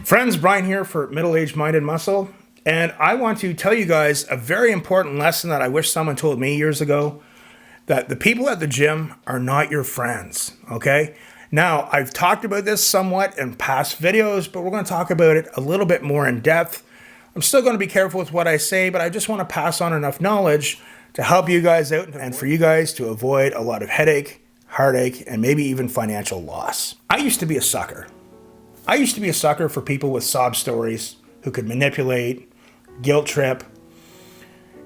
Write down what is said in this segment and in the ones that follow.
Friends, Brian here for Middle Age Minded Muscle, and I want to tell you guys a very important lesson that I wish someone told me years ago, that the people at the gym are not your friends, okay? Now, I've talked about this somewhat in past videos, but we're going to talk about it a little bit more in depth. I'm still going to be careful with what I say, but I just want to pass on enough knowledge to help you guys out and for you guys to avoid a lot of headache, heartache, and maybe even financial loss. I used to be a sucker. I used to be a sucker for people with sob stories who could manipulate, guilt trip,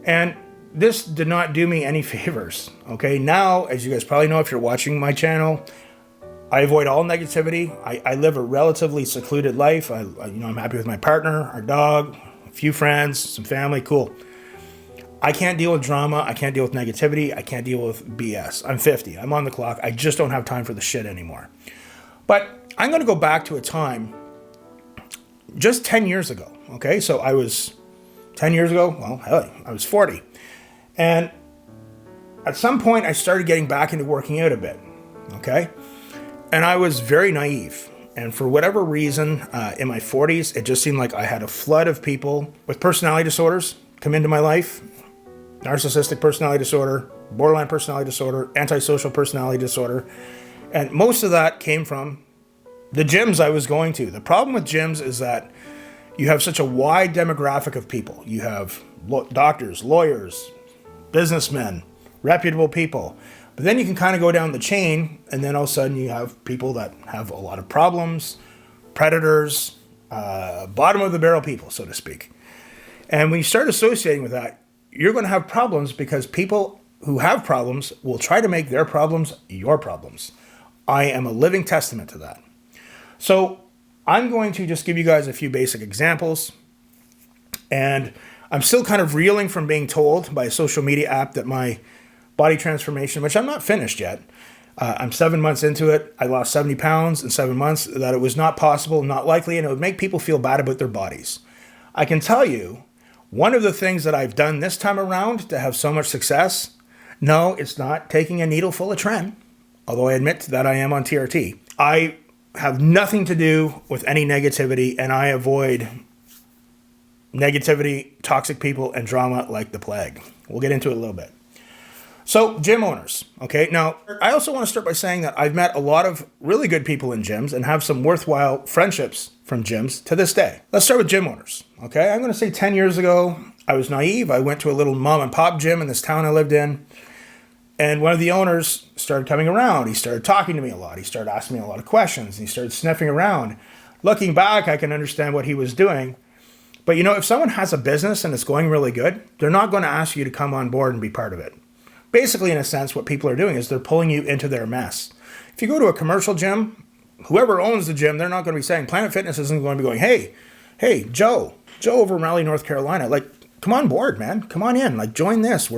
and this did not do me any favors, okay? Now, as you guys probably know if you're watching my channel, I avoid all negativity. I live a relatively secluded life. I'm happy with my partner, our dog, a few friends, some family, cool. I can't deal with drama. I can't deal with negativity. I can't deal with BS. I'm 50. I'm on the clock. I just don't have time for the shit anymore. But I'm going to go back to a time just 10 years ago, okay? So I was 10 years ago, well, hell, I was 40. And at some point, I started getting back into working out a bit, okay? And I was very naive. And for whatever reason, in my 40s, it just seemed like I had a flood of people with personality disorders come into my life. Narcissistic personality disorder, borderline personality disorder, antisocial personality disorder. And most of that came from the gyms I was going to. The problem with gyms is that you have such a wide demographic of people. You have doctors, lawyers, businessmen, reputable people. But then you can kind of go down the chain, and then all of a sudden you have people that have a lot of problems, predators, bottom of the barrel people, so to speak. And when you start associating with that, you're going to have problems because people who have problems will try to make their problems your problems. I am a living testament to that. So I'm going to just give you guys a few basic examples. And I'm still kind of reeling from being told by a social media app that my body transformation, which I'm not finished yet, I'm 7 months into it. I lost 70 pounds in 7 months, that it was not possible, not likely, and it would make people feel bad about their bodies. I can tell you, one of the things that I've done this time around to have so much success, no, it's not taking a needle full of Tren, although I admit that I am on TRT. I have nothing to do with any negativity, and I avoid negativity, toxic people, and drama like the plague. We'll get into it a little bit. So, gym owners, okay? Now, I also want to start by saying that I've met a lot of really good people in gyms and have some worthwhile friendships from gyms to this day. Let's start with gym owners, okay? I'm going to say 10 years ago, I was naive. I went to a little mom and pop gym in this town I lived in, and one of the owners started coming around. He started talking to me a lot. He started asking me a lot of questions. He started sniffing around. Looking back, I can understand what he was doing. But you know, if someone has a business and it's going really good, they're not going to ask you to come on board and be part of it. Basically, in a sense, what people are doing is they're pulling you into their mess. If you go to a commercial gym, whoever owns the gym, they're not going to be saying, Planet Fitness isn't going to be going, hey, Joe over in Raleigh, North Carolina, like, come on board, man. Come on in. Like, join this.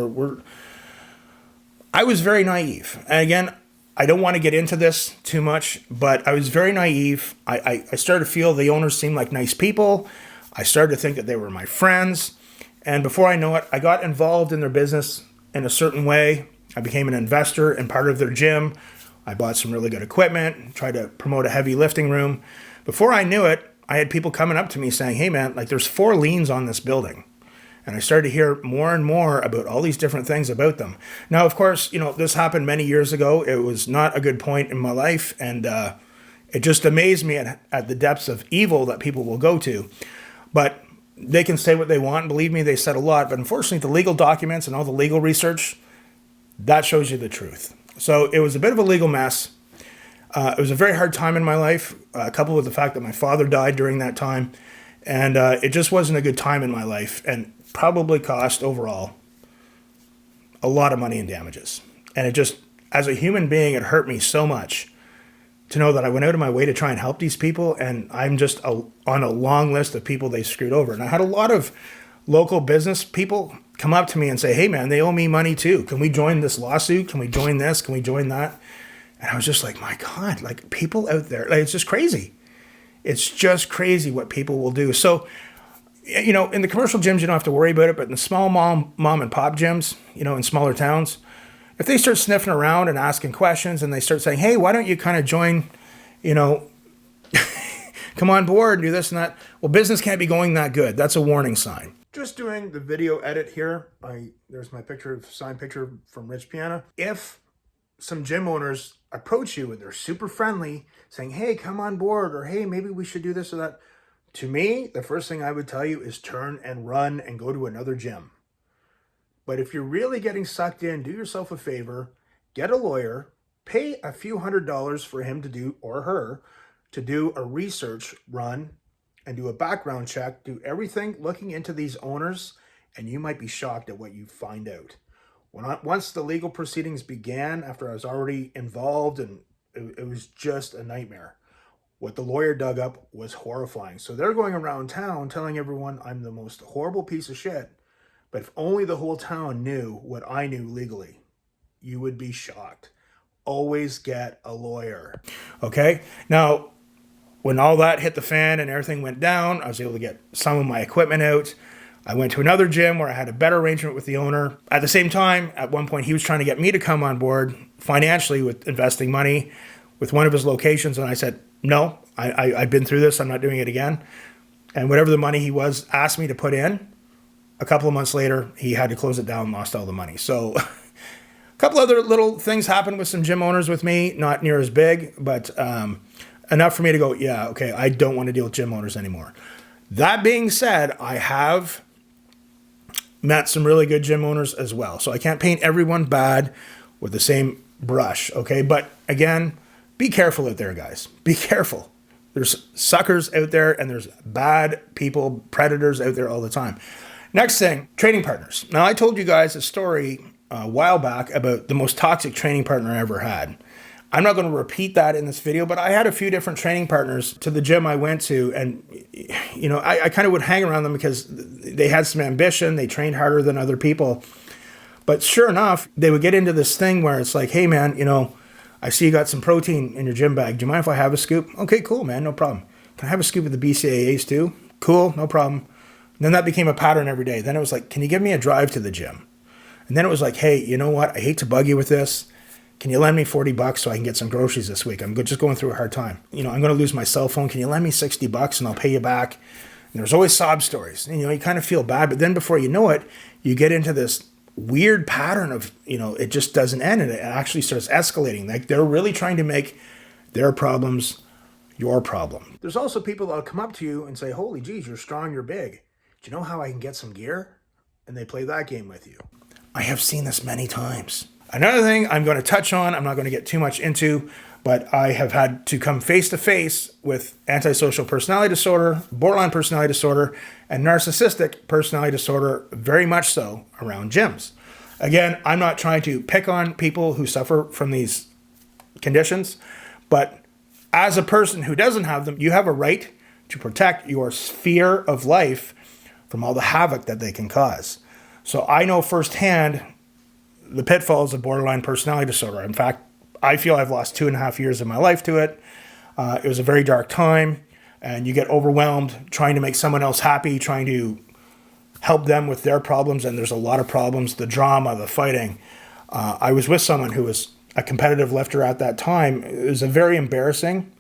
I was very naive. And again, I don't want to get into this too much, but I was very naive. I started to feel the owners seemed like nice people. I started to think that they were my friends. And before I know it, I got involved in their business in a certain way. I became an investor in part of their gym. I bought some really good equipment, tried to promote a heavy lifting room. Before I knew it, I had people coming up to me saying, hey man, like there's 4 liens on this building. And I started to hear more and more about all these different things about them. Now, of course, you know, this happened many years ago. It was not a good point in my life. And it just amazed me at the depths of evil that people will go to. But they can say what they want. Believe me, they said a lot. But unfortunately, the legal documents and all the legal research, that shows you the truth. So it was a bit of a legal mess. It was a very hard time in my life, coupled with the fact that my father died during that time. And it just wasn't a good time in my life and probably cost overall a lot of money in damages. And it just, as a human being, it hurt me so much to know that I went out of my way to try and help these people, and I'm just on a long list of people they screwed over. And I had a lot of local business people come up to me and say, hey man, they owe me money too. Can we join this lawsuit? Can we join this? Can we join that? And I was just like, my God, like people out there, like it's just crazy. It's just crazy what people will do. So, you know, in the commercial gyms, you don't have to worry about it, but in the small mom and pop gyms, you know, in smaller towns, if they start sniffing around and asking questions and they start saying, hey, why don't you kind of join, you know, come on board and do this and that. Well, business can't be going that good. That's a warning sign. Just doing the video edit here. There's my signed picture from Rich Piana. If some gym owners approach you and they're super friendly, saying, hey, come on board, or hey, maybe we should do this or that. To me, the first thing I would tell you is turn and run and go to another gym. But if you're really getting sucked in, do yourself a favor, get a lawyer, pay a few $100s for him to do, or her, to do a research run and do a background check, do everything looking into these owners, and you might be shocked at what you find out. Once the legal proceedings began, after I was already involved, and it was just a nightmare. What the lawyer dug up was horrifying. So they're going around town telling everyone I'm the most horrible piece of shit. But if only the whole town knew what I knew legally, you would be shocked. Always get a lawyer. Okay? Now, when all that hit the fan and everything went down, I was able to get some of my equipment out. I went to another gym where I had a better arrangement with the owner. At the same time, at one point, he was trying to get me to come on board financially with investing money with one of his locations. And I said, no, I've been through this. I'm not doing it again. And whatever the money he asked me to put in, a couple of months later, he had to close it down and lost all the money. So a couple other little things happened with some gym owners with me, not near as big, but enough for me to go, yeah, okay, I don't want to deal with gym owners anymore. That being said, I have met some really good gym owners as well. So I can't paint everyone bad with the same brush, okay? But again, be careful out there, guys. Be careful. There's suckers out there and there's bad people, predators out there all the time. Next thing, training partners. Now, I told you guys a story a while back about the most toxic training partner I ever had. I'm not going to repeat that in this video, but I had a few different training partners to the gym I went to, and I kind of would hang around them because they had some ambition, they trained harder than other people. But sure enough, they would get into this thing where it's like, hey man, I see you got some protein in your gym bag. Do you mind if I have a scoop? Okay, cool, man, no problem. Can I have a scoop of the BCAAs too? Cool, no problem. And then that became a pattern every day. Then it was like, can you give me a drive to the gym? And then it was like, hey, you know what? I hate to bug you with this. Can you lend me $40 so I can get some groceries this week? I'm just going through a hard time. I'm going to lose my cell phone. Can you lend me $60 and I'll pay you back? And there's always sob stories. And, you kind of feel bad, but then before you know it, you get into this weird pattern of, it just doesn't end and it actually starts escalating. Like they're really trying to make their problems your problem. There's also people that'll come up to you and say, holy geez, you're strong, you're big. Do you know how I can get some gear? And they play that game with you. I have seen this many times. Another thing I'm going to touch on, I'm not going to get too much into, but I have had to come face to face with antisocial personality disorder, borderline personality disorder, and narcissistic personality disorder, very much so around gyms. Again, I'm not trying to pick on people who suffer from these conditions, but as a person who doesn't have them, you have a right to protect your sphere of life from all the havoc that they can cause. So I know firsthand the pitfalls of borderline personality disorder. In fact, I feel I've lost 2.5 years of my life to it. It was a very dark time, and you get overwhelmed trying to make someone else happy, trying to help them with their problems, and there's a lot of problems, the drama, the fighting. I was with someone who was a competitive lifter at that time. It was a very embarrassing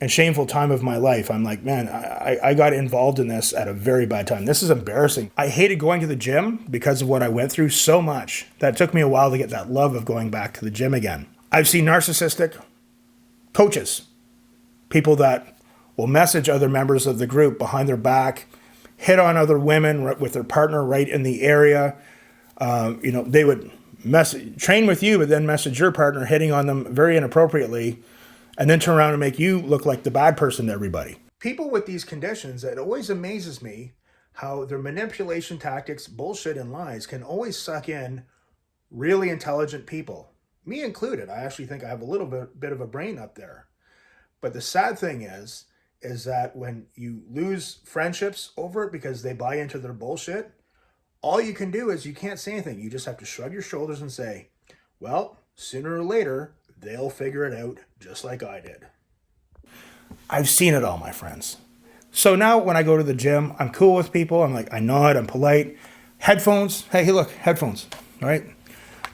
and shameful time of my life. I'm like, man, I got involved in this at a very bad time. This is embarrassing. I hated going to the gym because of what I went through so much that it took me a while to get that love of going back to the gym again. I've seen narcissistic coaches, people that will message other members of the group behind their back, hit on other women with their partner right in the area. They would train with you, but then message your partner hitting on them very inappropriately, and then turn around and make you look like the bad person to everybody. People with these conditions, it always amazes me how their manipulation tactics, bullshit, and lies can always suck in really intelligent people. Me included. I actually think I have a little bit of a brain up there. But the sad thing is that when you lose friendships over it because they buy into their bullshit, all you can do is you can't say anything. You just have to shrug your shoulders and say, well, sooner or later, they'll figure it out just like I did. I've seen it all, my friends. So now when I go to the gym, I'm cool with people. I'm like, I nod, I'm polite. Headphones. Hey, look, headphones. All right.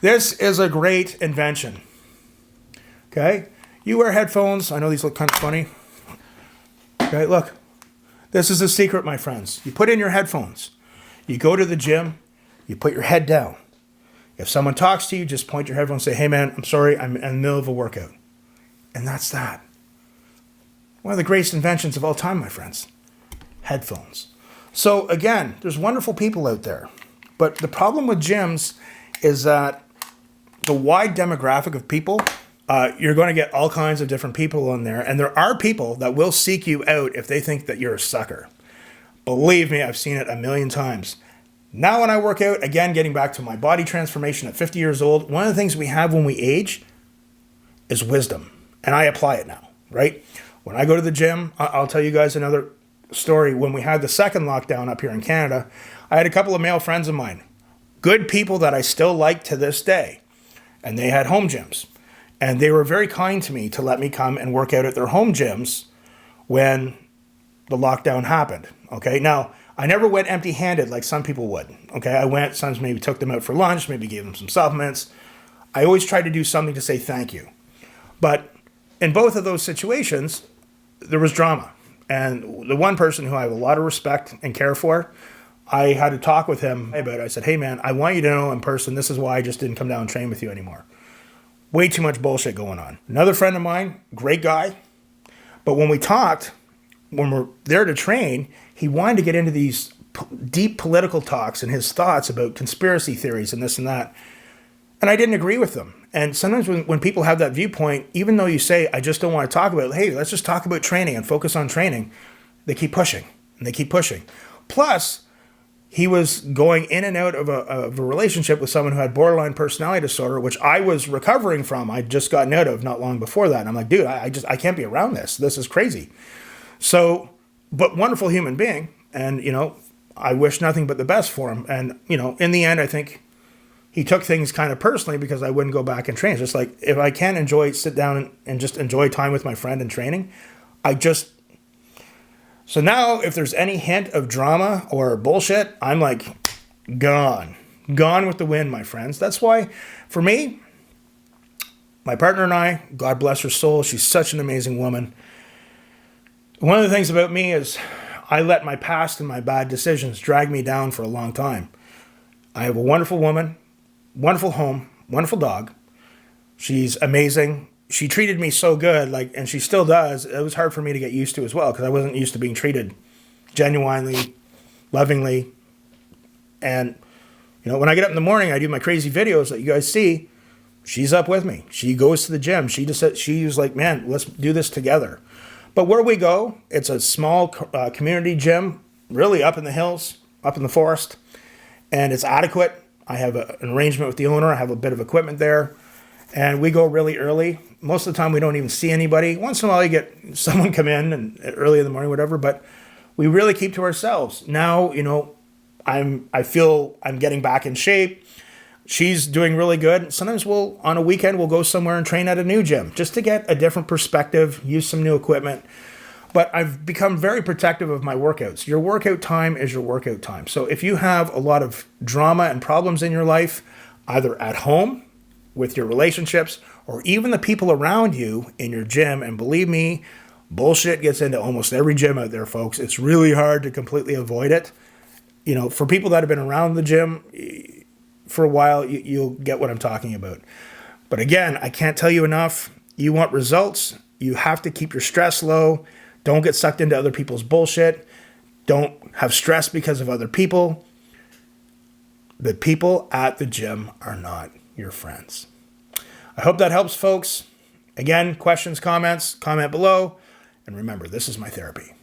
This is a great invention. Okay. You wear headphones. I know these look kind of funny. Okay, look. This is a secret, my friends. You put in your headphones. You go to the gym. You put your head down. If someone talks to you, just point your headphones and say, hey, man, I'm sorry. I'm in the middle of a workout. And that's that. One of the greatest inventions of all time, my friends. Headphones. So, again, there's wonderful people out there. But the problem with gyms is that the wide demographic of people, you're going to get all kinds of different people in there. And there are people that will seek you out if they think that you're a sucker. Believe me, I've seen it a million times. Now when I work out, again, getting back to my body transformation at 50 years old, one of the things we have when we age is wisdom. And I apply it now, right? When I go to the gym, I'll tell you guys another story. When we had the second lockdown up here in Canada, I had a couple of male friends of mine, good people that I still like to this day, and they had home gyms. And they were very kind to me to let me come and work out at their home gyms when the lockdown happened. Okay, now I never went empty-handed like some people would. Okay, I went, sometimes maybe took them out for lunch, maybe gave them some supplements. I always tried to do something to say thank you. But in both of those situations, there was drama. And the one person who I have a lot of respect and care for, I had to talk with him about it. I said, hey man, I want you to know in person, this is why I just didn't come down and train with you anymore. Way too much bullshit going on. Another friend of mine, great guy. But when we talked, when we're there to train, he wanted to get into these deep political talks and his thoughts about conspiracy theories and this and that. And I didn't agree with them. And sometimes when people have that viewpoint, even though you say, I just don't want to talk about it, hey, let's just talk about training and focus on training, they keep pushing and they keep pushing. Plus, he was going in and out of a relationship with someone who had borderline personality disorder, which I was recovering from. I'd just gotten out of not long before that. And I'm like, dude, I can't be around this. This is crazy. So, but wonderful human being. And, I wish nothing but the best for him. And, in the end, I think he took things kind of personally because I wouldn't go back and train. It's just like, if I can't sit down and just enjoy time with my friend and training, So now if there's any hint of drama or bullshit, I'm like, gone. Gone with the wind, my friends. That's why, for me, my partner and I, God bless her soul, she's such an amazing woman. One of the things about me is I let my past and my bad decisions drag me down for a long time. I have a wonderful woman, wonderful home, wonderful dog. She's amazing. She treated me so good, and she still does. It was hard for me to get used to as well because I wasn't used to being treated genuinely, lovingly. And, when I get up in the morning, I do my crazy videos that you guys see. She's up with me. She goes to the gym. She's like, man, let's do this together. But where we go, it's a small community gym, really up in the hills, up in the forest, and it's adequate. I have an arrangement with the owner. I have a bit of equipment there, and we go really early. Most of the time, we don't even see anybody. Once in a while, you get someone come in and early in the morning, whatever, but we really keep to ourselves. Now, I feel I'm getting back in shape. She's doing really good. Sometimes on a weekend, we'll go somewhere and train at a new gym just to get a different perspective, use some new equipment. But I've become very protective of my workouts. Your workout time is your workout time. So if you have a lot of drama and problems in your life, either at home, with your relationships, or even the people around you in your gym, and believe me, bullshit gets into almost every gym out there, folks. It's really hard to completely avoid it. For people that have been around the gym for a while, you'll get what I'm talking about. But again, I can't tell you enough. You want results, you have to keep your stress low. Don't get sucked into other people's bullshit. Don't have stress because of other people. The people at the gym are not your friends. I hope that helps, folks. Again, questions, comments, comment below. And remember, this is my therapy.